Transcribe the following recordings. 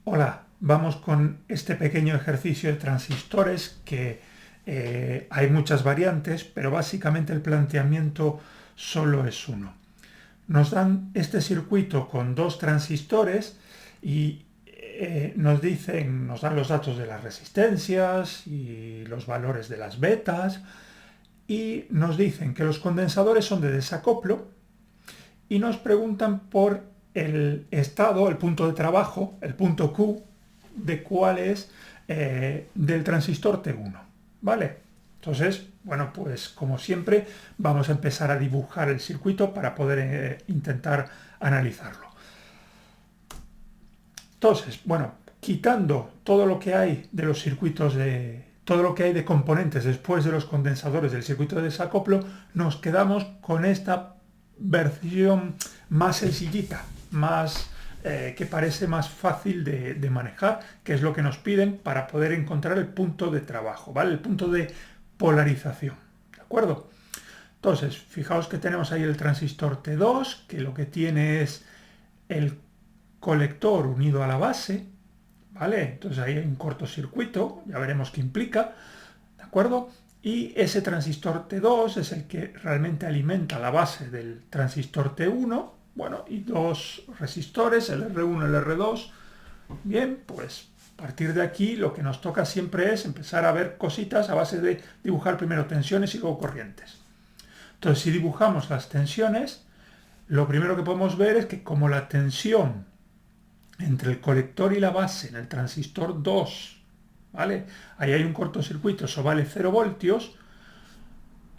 Hola, vamos con este pequeño ejercicio de transistores que hay muchas variantes, pero básicamente el planteamiento solo es uno. Nos dan este circuito con dos transistores y nos dan los datos de las resistencias y los valores de las betas y nos dicen que los condensadores son de desacoplo y nos preguntan por el estado, el punto de trabajo, el punto Q, de cuál es del transistor T1. ¿Vale? Entonces, bueno, pues como siempre, vamos a empezar a dibujar el circuito para poder intentar analizarlo. Entonces, bueno, quitando todo lo que hay de los circuitos todo lo que hay de componentes después de los condensadores del circuito de desacoplo, nos quedamos con esta versión más sencillita, más que parece más fácil de manejar, que es lo que nos piden para poder encontrar el punto de trabajo, ¿vale? El punto de polarización, ¿de acuerdo? Entonces, fijaos que tenemos ahí el transistor T2, que lo que tiene es el colector unido a la base, ¿vale? Entonces ahí hay un cortocircuito, ya veremos qué implica, ¿de acuerdo? Y ese transistor T2 es el que realmente alimenta la base del transistor T1, bueno, y dos resistores, el R1 y el R2. Bien, pues a partir de aquí lo que nos toca siempre es empezar a ver cositas a base de dibujar primero tensiones y luego corrientes. Entonces, si dibujamos las tensiones, lo primero que podemos ver es que como la tensión entre el colector y la base en el transistor 2, ¿vale? Ahí hay un cortocircuito, eso vale 0 voltios.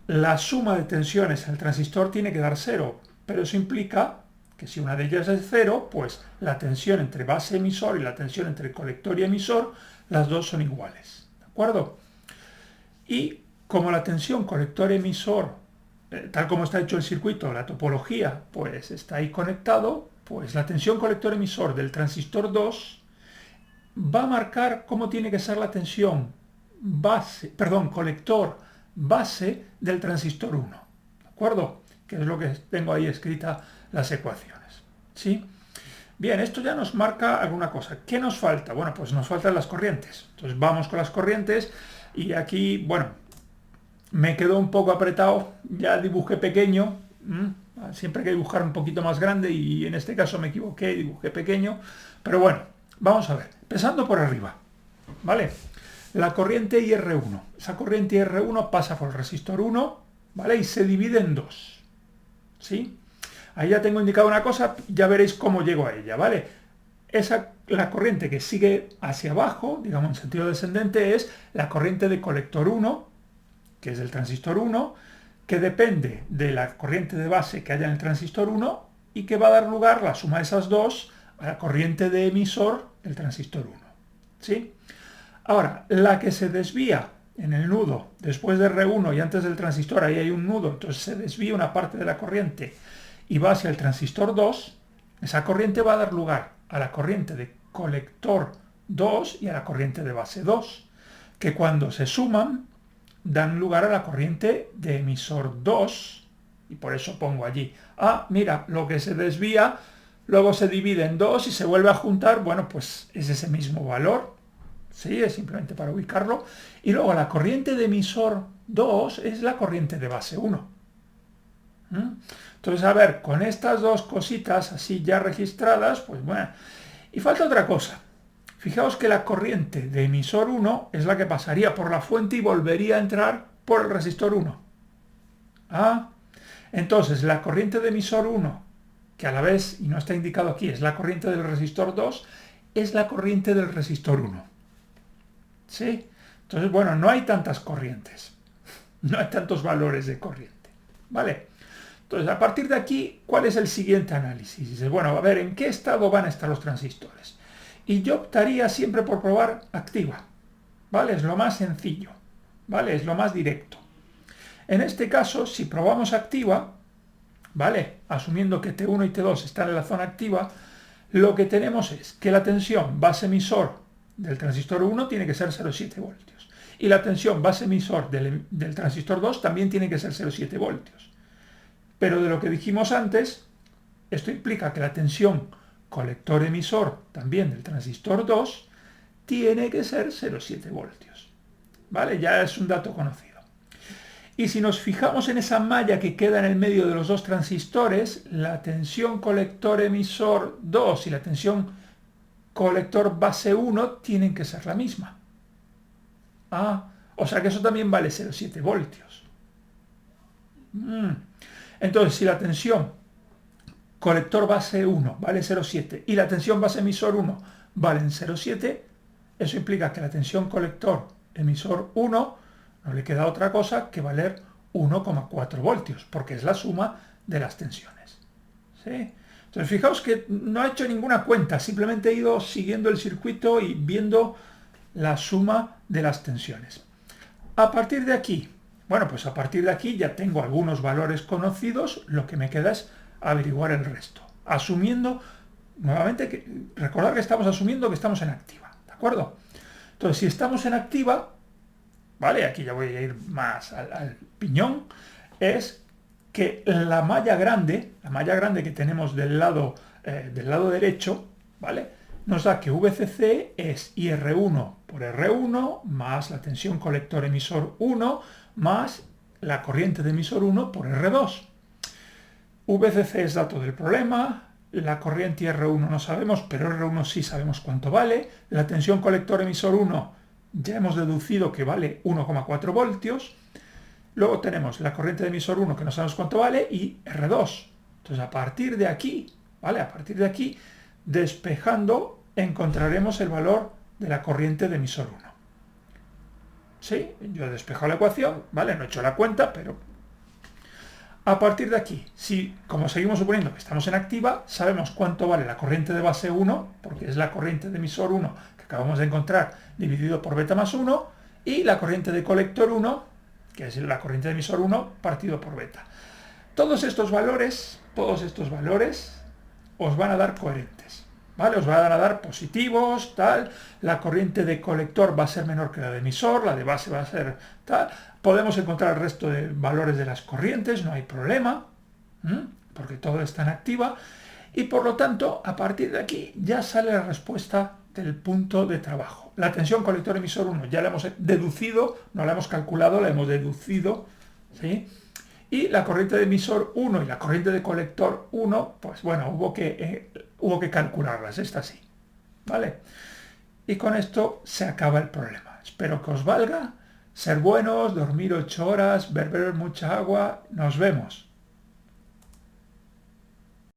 La suma de tensiones en el transistor tiene que dar 0, pero eso implica que si una de ellas es 0, pues la tensión entre base emisor y la tensión entre colector y emisor, las dos son iguales, ¿de acuerdo? Y como la tensión colector-emisor, tal como está hecho el circuito, la topología, pues está ahí conectado, pues la tensión colector-emisor del transistor 2 va a marcar cómo tiene que ser la tensión colector base del transistor 1. ¿De acuerdo? Que es lo que tengo ahí escrita las ecuaciones. ¿Sí? Bien, esto ya nos marca alguna cosa. ¿Qué nos falta? Bueno, pues nos faltan las corrientes. Entonces vamos con las corrientes y aquí, bueno, me quedó un poco apretado, ya dibujé pequeño, siempre hay que dibujar un poquito más grande y en este caso me equivoqué, dibujé pequeño, pero bueno, vamos a ver, empezando por arriba, ¿vale? La corriente IR1, esa corriente IR1 pasa por el resistor 1, ¿vale? Y se divide en dos, ¿sí? Ahí ya tengo indicado una cosa, ya veréis cómo llego a ella, ¿vale? La corriente que sigue hacia abajo, digamos en sentido descendente, es la corriente de colector 1, que es del transistor 1, que depende de la corriente de base que haya en el transistor 1 y que va a dar lugar, la suma de esas dos, a la corriente de emisor del transistor 1. ¿Sí? Ahora, la que se desvía en el nudo, después de R1 y antes del transistor, ahí hay un nudo, entonces se desvía una parte de la corriente y va hacia el transistor 2, esa corriente va a dar lugar a la corriente de colector 2 y a la corriente de base 2, que cuando se suman dan lugar a la corriente de emisor 2, y por eso pongo allí, mira, lo que se desvía luego se divide en 2 y se vuelve a juntar, bueno, pues es ese mismo valor, sí, es simplemente para ubicarlo, y luego la corriente de emisor 2 es la corriente de base 1. Entonces, a ver, con estas dos cositas así ya registradas, pues bueno, y falta otra cosa. Fijaos que la corriente de emisor 1 es la que pasaría por la fuente y volvería a entrar por el resistor 1. Entonces la corriente de emisor 1, que a la vez, y no está indicado aquí, es la corriente del resistor 2, es la corriente del resistor 1. ¿Sí? Entonces, bueno, no hay tantas corrientes. No hay tantos valores de corriente. ¿Vale? Entonces, a partir de aquí, ¿cuál es el siguiente análisis? Dices, bueno, a ver, ¿en qué estado van a estar los transistores? Y yo optaría siempre por probar activa, ¿vale? Es lo más sencillo, ¿vale? Es lo más directo. En este caso, si probamos activa, ¿vale? Asumiendo que T1 y T2 están en la zona activa, lo que tenemos es que la tensión base emisor del transistor 1 tiene que ser 0,7 voltios. Y la tensión base emisor del transistor 2 también tiene que ser 0,7 voltios. Pero de lo que dijimos antes, esto implica que la tensión colector emisor también del transistor 2 tiene que ser 0,7 voltios. ¿Vale? Ya es un dato conocido. Y si nos fijamos en esa malla que queda en el medio de los dos transistores, la tensión colector emisor 2 y la tensión colector base 1 tienen que ser la misma. O sea que eso también vale 0,7 voltios. Entonces, si la tensión colector base 1 vale 0,7 y la tensión base emisor 1 valen 0,7, eso implica que la tensión colector emisor 1 no le queda otra cosa que valer 1,4 voltios, porque es la suma de las tensiones. ¿Sí? Entonces, fijaos que no he hecho ninguna cuenta, simplemente he ido siguiendo el circuito y viendo la suma de las tensiones. A partir de aquí, bueno, pues a partir de aquí ya tengo algunos valores conocidos, lo que me queda es averiguar el resto. Asumiendo, nuevamente, recordad que estamos asumiendo que estamos en activa, ¿de acuerdo? Entonces, si estamos en activa, ¿vale? Aquí ya voy a ir más al piñón, es que la malla grande que tenemos del lado derecho, ¿vale? Nos da que VCC es IR1 por R1 más la tensión colector emisor 1 más la corriente de emisor 1 por R2. VCC es dato del problema, la corriente IR1 no sabemos, pero R1 sí sabemos cuánto vale, la tensión colector emisor 1 ya hemos deducido que vale 1,4 voltios, luego tenemos la corriente de emisor 1 que no sabemos cuánto vale y R2. Entonces a partir de aquí, ¿vale? A partir de aquí, despejando, encontraremos el valor de la corriente de emisor 1. ¿Sí? Yo he despejado la ecuación, ¿vale? No he hecho la cuenta, pero a partir de aquí, si como seguimos suponiendo que estamos en activa, sabemos cuánto vale la corriente de base 1, porque es la corriente de emisor 1 que acabamos de encontrar dividido por beta más 1, y la corriente de colector 1, que es la corriente de emisor 1 partido por beta. Todos estos valores os van a dar coherentes, ¿vale? Os van a dar positivos, tal, la corriente de colector va a ser menor que la de emisor, la de base va a ser tal. Podemos encontrar el resto de valores de las corrientes, no hay problema, porque todo está en activa, y por lo tanto, a partir de aquí ya sale la respuesta del punto de trabajo. La tensión colector emisor 1 ya la hemos deducido, no la hemos calculado, la hemos deducido, ¿sí? Y la corriente de emisor 1 y la corriente de colector 1, pues bueno, hubo que calcularlas, esta sí, ¿vale? Y con esto se acaba el problema. Espero que os valga. Ser buenos, dormir 8 horas, beber mucha agua. Nos vemos.